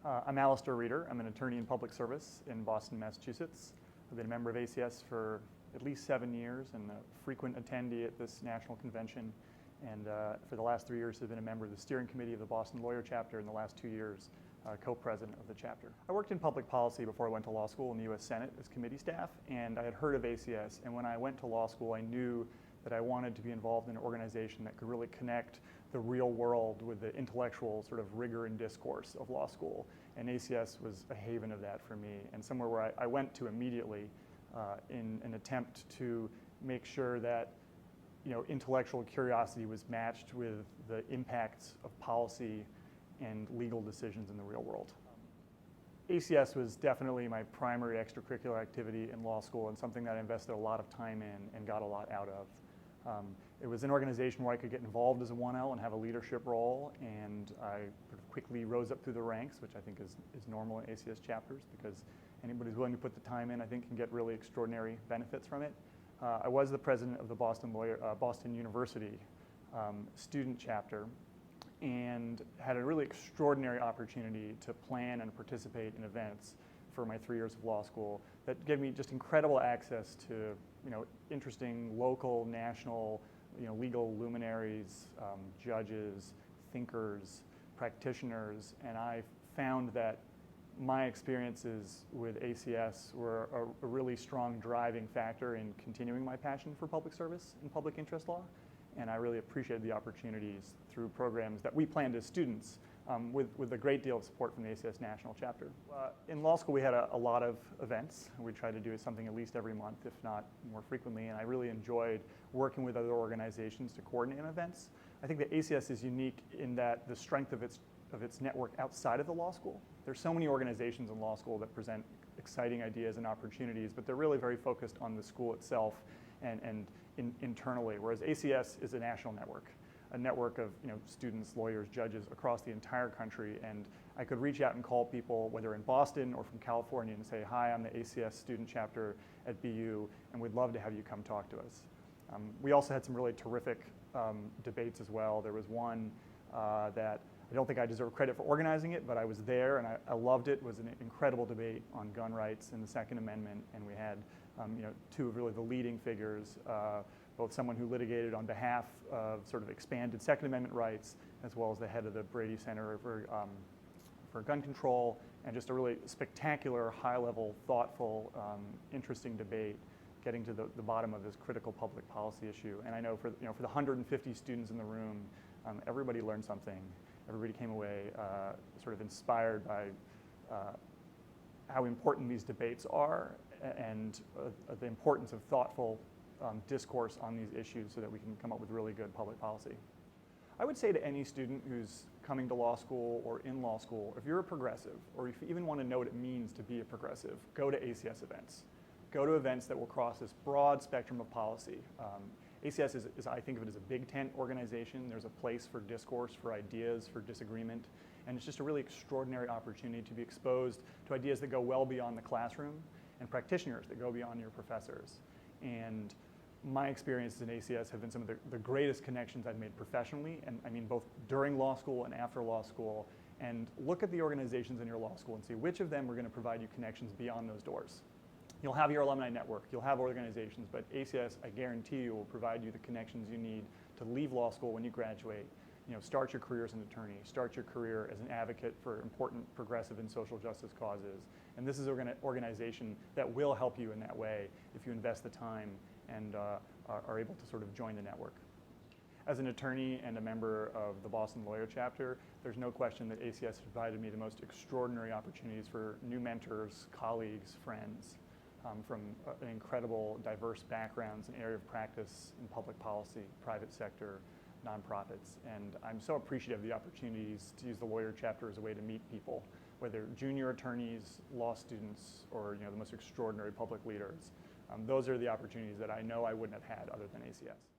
I'm Alistair. I'm an attorney in public service in Boston, Massachusetts. I've been a member of ACS for at least 7 years and a frequent attendee at this national convention. And for the last 3 years, I've been a member of the steering committee of the Boston Lawyer Chapter, and the last 2 years, co-president of the chapter. I worked in public policy before I went to law school in the U.S. Senate as committee staff, and I had heard of ACS. And when I went to law school, I knew that I wanted to be involved in an organization that could really connect the real world with the intellectual sort of rigor and discourse of law school. And ACS was a haven of that for me, and somewhere where I went to immediately in an attempt to make sure that intellectual curiosity was matched with the impacts of policy and legal decisions in the real world. ACS was definitely my primary extracurricular activity in law school and something that I invested a lot of time in and got a lot out of. It was an organization where I could get involved as a 1L and have a leadership role, and I sort of quickly rose up through the ranks, which I think is normal in ACS chapters, because anybody who's willing to put the time in, I think, can get really extraordinary benefits from it. I was the president of the Boston University student chapter, and had a really extraordinary opportunity to plan and participate in events for my 3 years of law school that gave me just incredible access to interesting local, national, legal luminaries, judges, thinkers, practitioners, and I found that my experiences with ACS were a really strong driving factor in continuing my passion for public service and public interest law. And I really appreciated the opportunities through programs that we planned as students with a great deal of support from the ACS National Chapter. In law school, we had a lot of events. We tried to do something at least every month, if not more frequently, and I really enjoyed working with other organizations to coordinate events. I think that ACS is unique in that the strength of its network outside of the law school. There's so many organizations in law school that present exciting ideas and opportunities, but they're really very focused on the school itself and internally, whereas ACS is a national network, a network of students, lawyers, judges across the entire country, and I could reach out and call people, whether in Boston or from California, and say, hi, I'm the ACS student chapter at BU, and we'd love to have you come talk to us. We also had some really terrific debates as well. There was one that I don't think I deserve credit for organizing it, but I was there and I loved it. It was an incredible debate on gun rights and the Second Amendment, and we had two of really the leading figures, both someone who litigated on behalf of sort of expanded Second Amendment rights, as well as the head of the Brady Center for Gun Control, and just a really spectacular, high-level, thoughtful, interesting debate getting to the bottom of this critical public policy issue. And I know for the 150 students in the room, everybody learned something. Everybody came away sort of inspired by how important these debates are and the importance of thoughtful discourse on these issues so that we can come up with really good public policy. I would say to any student who's coming to law school or in law school, if you're a progressive, or if you even want to know what it means to be a progressive, go to ACS events. Go to events that will cross this broad spectrum of policy. ACS is, I think of it as a big tent organization. There's a place for discourse, for ideas, for disagreement, and it's just a really extraordinary opportunity to be exposed to ideas that go well beyond the classroom and practitioners that go beyond your professors. And my experiences in ACS have been some of the greatest connections I've made professionally, and I mean both during law school and after law school. And look at the organizations in your law school and see which of them are going to provide you connections beyond those doors. You'll have your alumni network, you'll have organizations, but ACS, I guarantee you, will provide you the connections you need to leave law school when you graduate. Start your career as an attorney, start your career as an advocate for important progressive and social justice causes. And this is an organization that will help you in that way if you invest the time and are able to sort of join the network. As an attorney and a member of the Boston Lawyer Chapter, there's no question that ACS has provided me the most extraordinary opportunities for new mentors, colleagues, friends. From an incredible, diverse backgrounds and area of practice in public policy, private sector, nonprofits. And I'm so appreciative of the opportunities to use the Lawyer Chapter as a way to meet people, whether junior attorneys, law students, or the most extraordinary public leaders. Those are the opportunities that I know I wouldn't have had other than ACS.